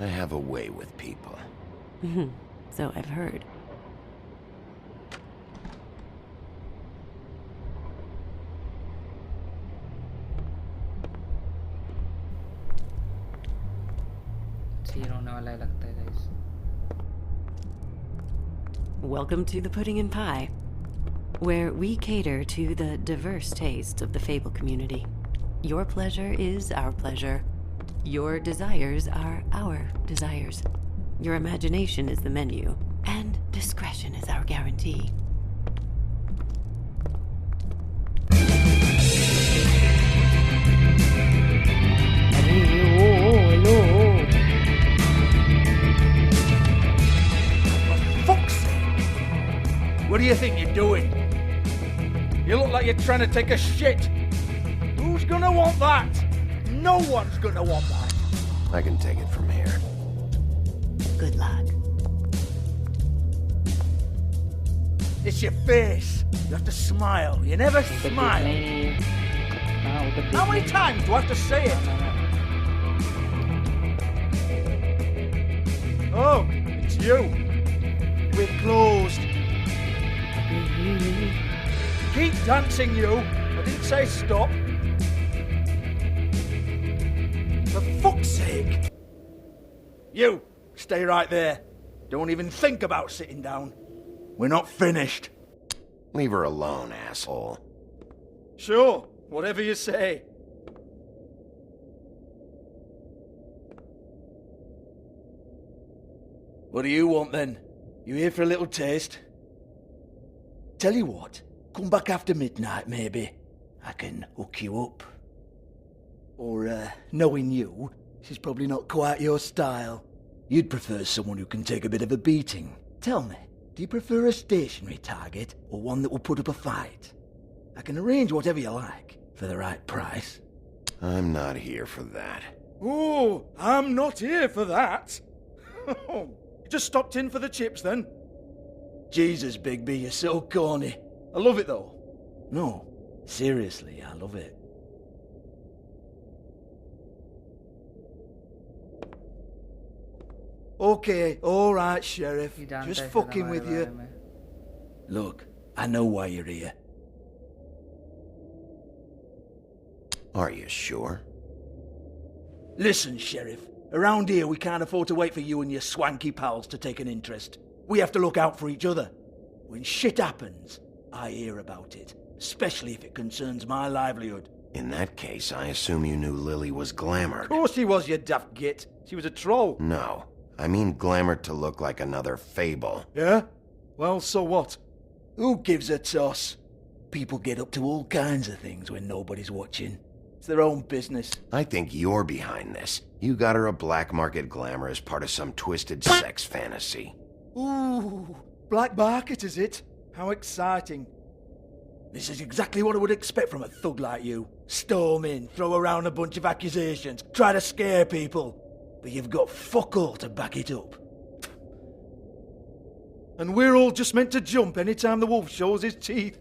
I have a way with people. So I've heard. Scene होने वाला है लगता है guys. Welcome to the Pudding and Pie, where we cater to the diverse tastes of the Fable community. Your pleasure is our pleasure. Your desires are our desires. Your imagination is the menu, and discretion is our guarantee. What do you think you're doing? You look like you're trying to take a shit. Who's gonna want that? No one's gonna want that. I can take it from here. Good luck. It's your face. You have to smile. You never smile. How many times do I have to say it? Oh, it's you. We're closed. Keep dancing, you. I didn't say stop. For fuck's sake. You, stay right there. Don't even think about sitting down. We're not finished. Leave her alone, asshole. Sure, whatever you say. What do you want then? You here for a little taste? Tell you what, come back after midnight maybe. I can hook you up. Or, knowing you, she's probably not quite your style. You'd prefer someone who can take a bit of a beating. Tell me, do you prefer a stationary target or one that will put up a fight? I can arrange whatever you like for the right price. I'm not here for that. Oh, I'm not here for that. You just stopped in for the chips then? Jesus, Bigby, you're so corny. I love it though. No, seriously, I love it. Okay, alright, Sheriff. Just fucking with you. Look, I know why you're here. Are you sure? Listen, Sheriff. Around here, we can't afford to wait for you and your swanky pals to take an interest. We have to look out for each other. When shit happens, I hear about it. Especially if it concerns my livelihood. In that case, I assume you knew Lily was glamored. Of course she was, you daft git. She was a troll. No. I mean glamored to look like another Fable. Yeah? Well, so what? Who gives a toss? People get up to all kinds of things when nobody's watching. It's their own business. I think you're behind this. You got her a black market glamour as part of some twisted sex fantasy. Ooh, black market is it? How exciting. This is exactly what I would expect from a thug like you. Storm in, throw around a bunch of accusations, try to scare people. But you've got fuck all to back it up. And we're all just meant to jump any time the wolf shows his teeth.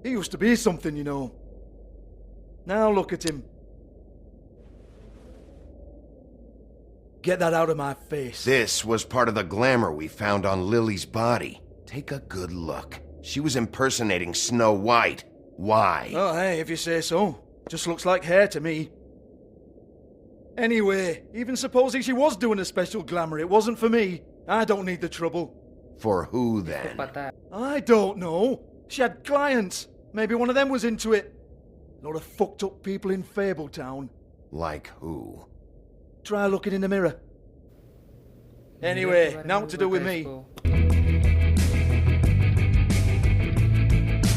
He used to be something, you know. Now look at him. Get that out of my face. This was part of the glamour we found on Lily's body. Take a good look. She was impersonating Snow White. Why? Oh, hey, if you say so. Just looks like hair to me. Anyway, even supposing she was doing a special glamour, it wasn't for me. I don't need the trouble. For who, then? I don't know. She had clients. Maybe one of them was into it. A lot of fucked up people in Fabletown. Like who? Try looking in the mirror. Anyway, now what to do with me.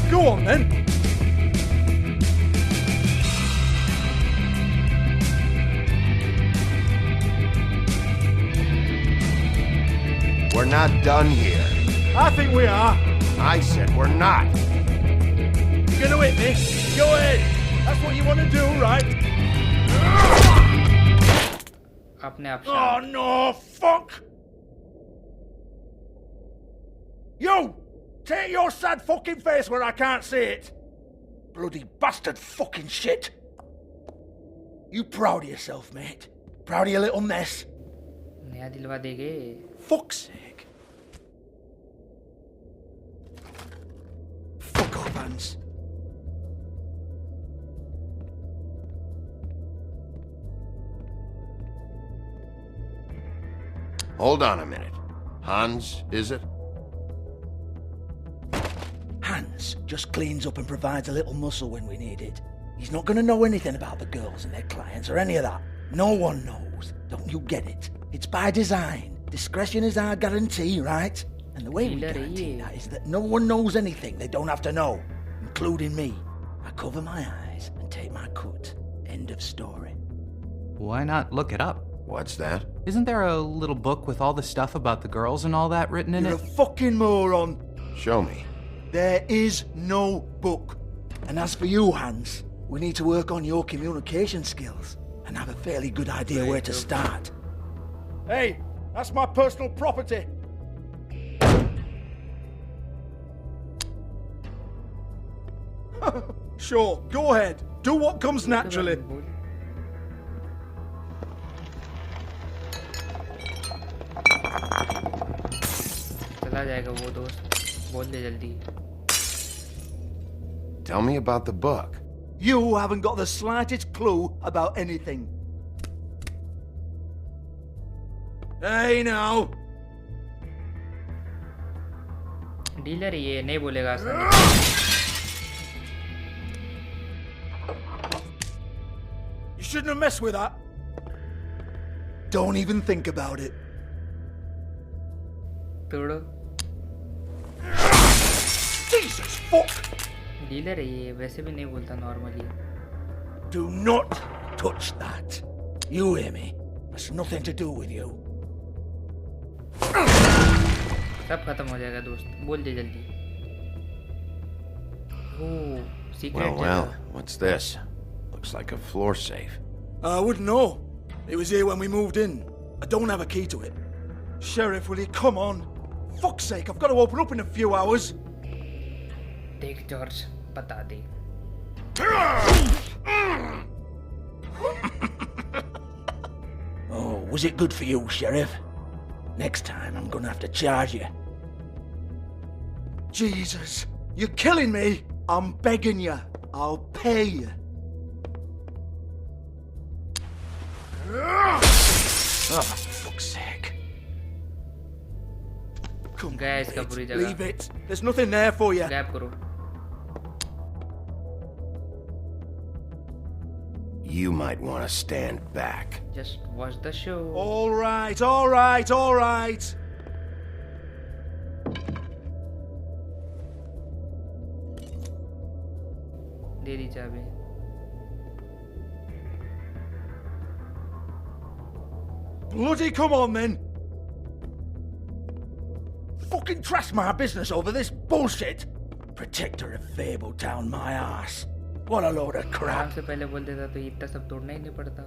Go on, then. We're not done here. I think we are. I said we're not. You're gonna hit me? Go ahead. That's what you want to do, right? Oh no, fuck! You! Take your sad fucking face where I can't see it! Bloody bastard fucking shit! You proud of yourself, mate? Proud of your little mess? Fuck's sake. Fuck off, Hans. Hold on a minute. Hans, is it? Hans just cleans up and provides a little muscle when we need it. He's not gonna know anything about the girls and their clients or any of that. No one knows. Don't you get it? It's by design. Discretion is our guarantee, right? And the way we guarantee that is that no one knows anything they don't have to know, including me. I cover my eyes and take my cut. End of story. Why not look it up? What's that? Isn't there a little book with all the stuff about the girls and all that written in You're it? a fucking moron. Show me. There is no book. And as for you, Hans, we need to work on your communication skills and have a fairly good idea where to start. Hey, that's my personal property. Sure, go ahead. Do what comes naturally. चला जाएगा वो दोस्त बोल दे जल्दी Tell me about the book. You haven't got the slightest clue about anything. Hey now. Dealer ये नहीं बोलेगा आसानी You shouldn't have messed with that. Don't even think about it. तोड़ो Jesus fuck. डीलर है ये वैसे भी नहीं बोलता normally Do not touch that. You hear me? That's nothing to do with you. सब खत्म हो जाएगा दोस्त बोल दे जल्दी ओह secret Well, what's this? Looks like a floor safe. I wouldn't know. It was here when we moved in. I don't have a key to it. Sheriff, will you come on? Fuck's sake, I've got to open up in a few hours. देख George बता दे Oh, was it good for you, Sheriff? Next time I'm gonna have to charge you. Jesus, you're killing me. I'm begging you. I'll pay you. Oh, for fuck's sake. Come गया इसका पूरी जगह leave it. There's nothing there for you. Gap करो You might want to stand back. just watch the show All right, all right, all right. दे दी चाबी Bloody come on then. Fucking trash my business over this bullshit. Protector of Fabletown, my ass. What a load of आराम crap. से पहले बोल देता तो इतना सब तोड़ना ही नहीं पड़ता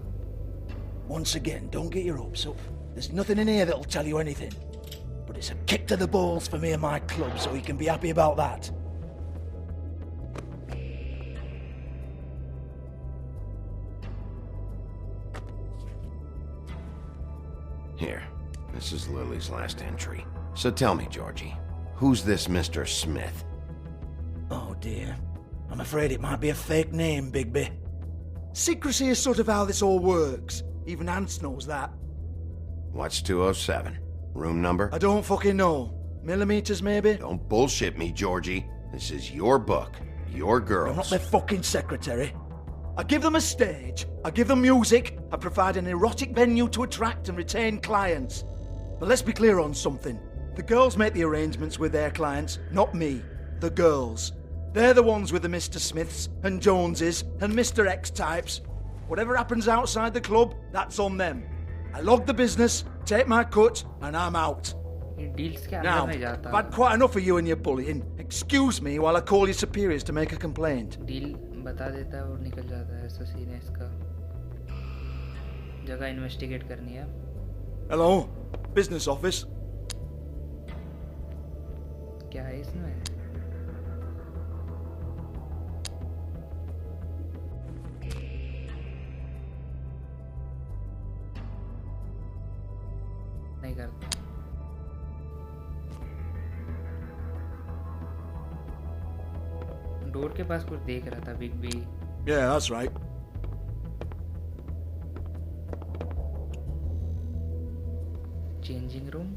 Once again, don't get your hopes up. There's nothing in here that'll tell you anything. But it's a kick to the balls for me and my club, so you can be happy about that. Here, this is Lily's last entry. So tell me, Georgie, who's this Mr. Smith? Oh dear. I'm afraid it might be a fake name, Bigby. Secrecy is sort of how this all works. Even Hans knows that. What's 207? Room number? I don't fucking know. Millimeters, maybe? Don't bullshit me, Georgie. This is your book. Your girls. I'm not their fucking secretary. I give them a stage, I give them music, I provide an erotic venue to attract and retain clients. But let's be clear on something. The girls make the arrangements with their clients, not me. The girls. They're the ones with the Mr. Smiths and Joneses and Mr. X types. Whatever happens outside the club, that's on them. I log the business, take my cut, and I'm out. ये deals के Now, अंदर नहीं जाता I've had quite enough of you and your bullying. Excuse me while I call your superiors to make a complaint. Deal बता देता है और निकल जाता है ऐसा सीन है इसका जगह इन्वेस्टिगेट करनी है Hello? Business office? क्या है इसमें नहीं करता डोर के पास कुछ देख रहा था big B Yeah, that's right. Changing room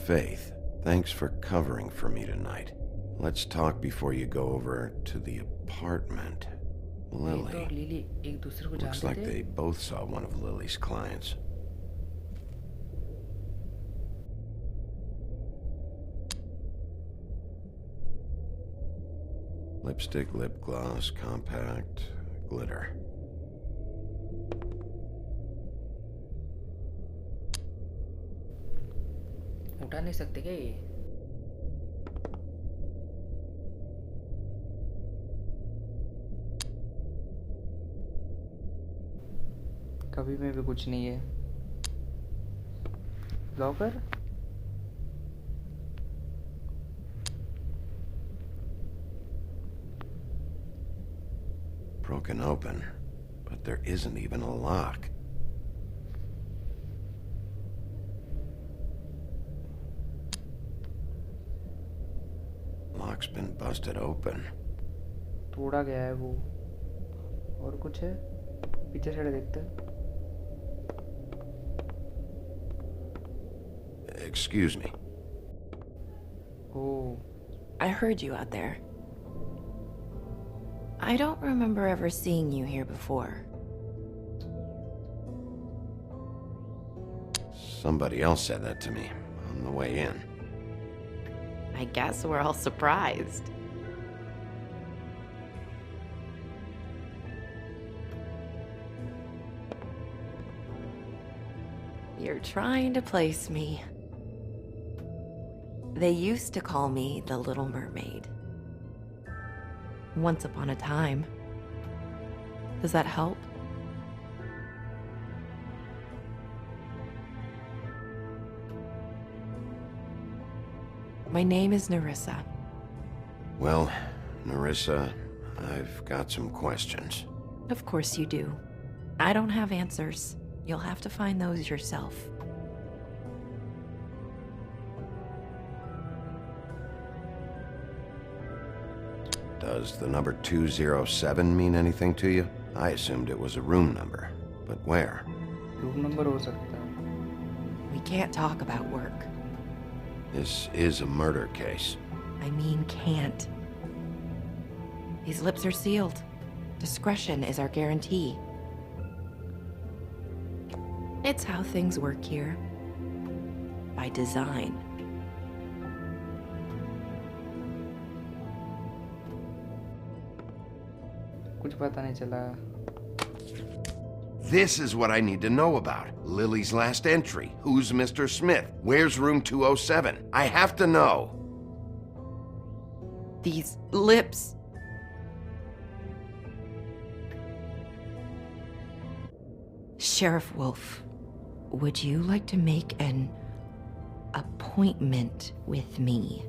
Faith, thanks for covering for me tonight. Let's talk before you go over to the apartment. Lily. Lily एक दूसरे को Looks जानते like थे they both saw one of Lily's clients. Lipstick, lip gloss, compact, glitter. उठा नहीं सकते क्या ये? कभी में भी कुछ नहीं है। Locker? Broken open, but there isn't even a lock. Lock's been busted open. तोड़ा गया है वो। और कुछ है? पीछे साइड देखते हैं। Excuse me. Oh. I heard you out there. I don't remember ever seeing you here before. Somebody else said that to me on the way in. I guess we're all surprised. You're trying to place me. They used to call me the Little Mermaid. Once upon a time. Does that help? My name is Nerissa. Well, Nerissa, I've got some questions. Of course you do. I don't have answers. You'll have to find those yourself. Does the number 207 mean anything to you? I assumed it was a room number, but where? Room number हो सकता है. We can't talk about work. This is a murder case. I mean can't. These lips are sealed. Discretion is our guarantee. It's how things work here. By design. कुछ पता नहीं चला. This is what I need to know about. Lily's last entry. Who's Mr. Smith? Where's room 207? I have to know. These lips. Sheriff Wolf, would you like to make an appointment with me?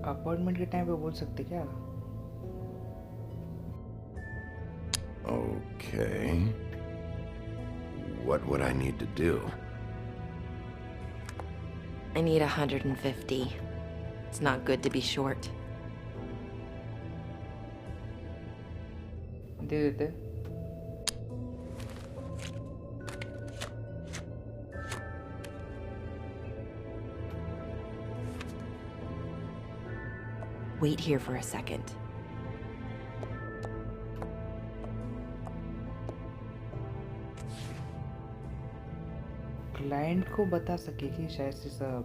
Appointment के time पे बोल सकते क्या? Okay. What would I need to do? I need 150. It's not good to be short. दे देते. Wait here for a second. Client को बता सकेगी शायद से सब,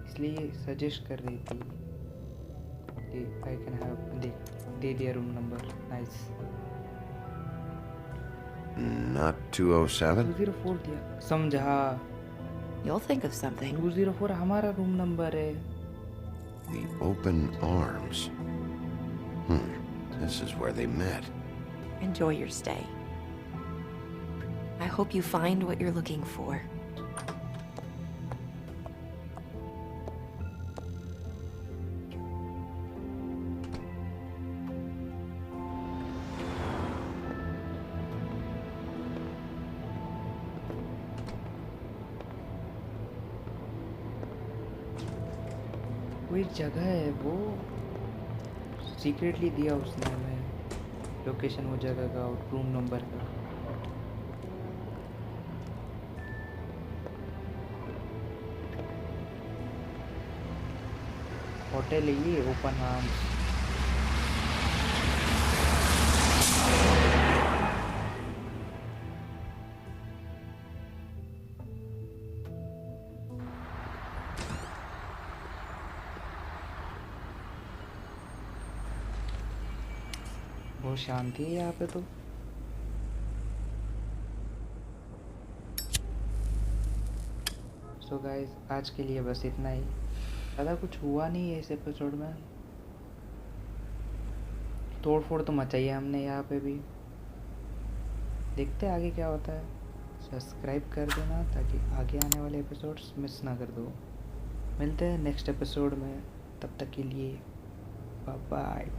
इसलिए सजेस्ट कर रही थी. आई कैन हैव दे दिया रूम नंबर. नाइस. Not 207? 204 दिया. समझा. You'll think of something. 204 हमारा रूम नंबर है. The open arms. This is where they met. Enjoy your stay. I hope you find what you're looking for. कोई जगह है वो secretly दिया उसने हमें, लोकेशन वो जगह का और रूम नंबर का. होटल है ये, ओपन आर्म्स. बहुत शांति है यहाँ पे तो। सो गाइस, आज के लिए बस इतना ही। ज़्यादा कुछ हुआ नहीं है इस एपिसोड में। तोड़ फोड़ तो मचाई है हमने यहाँ पे भी। देखते हैं आगे क्या होता है। सब्सक्राइब कर देना ताकि आगे आने वाले एपिसोड्स मिस ना कर दो। मिलते हैं नेक्स्ट एपिसोड में, तब तक के लिए बाय बाय।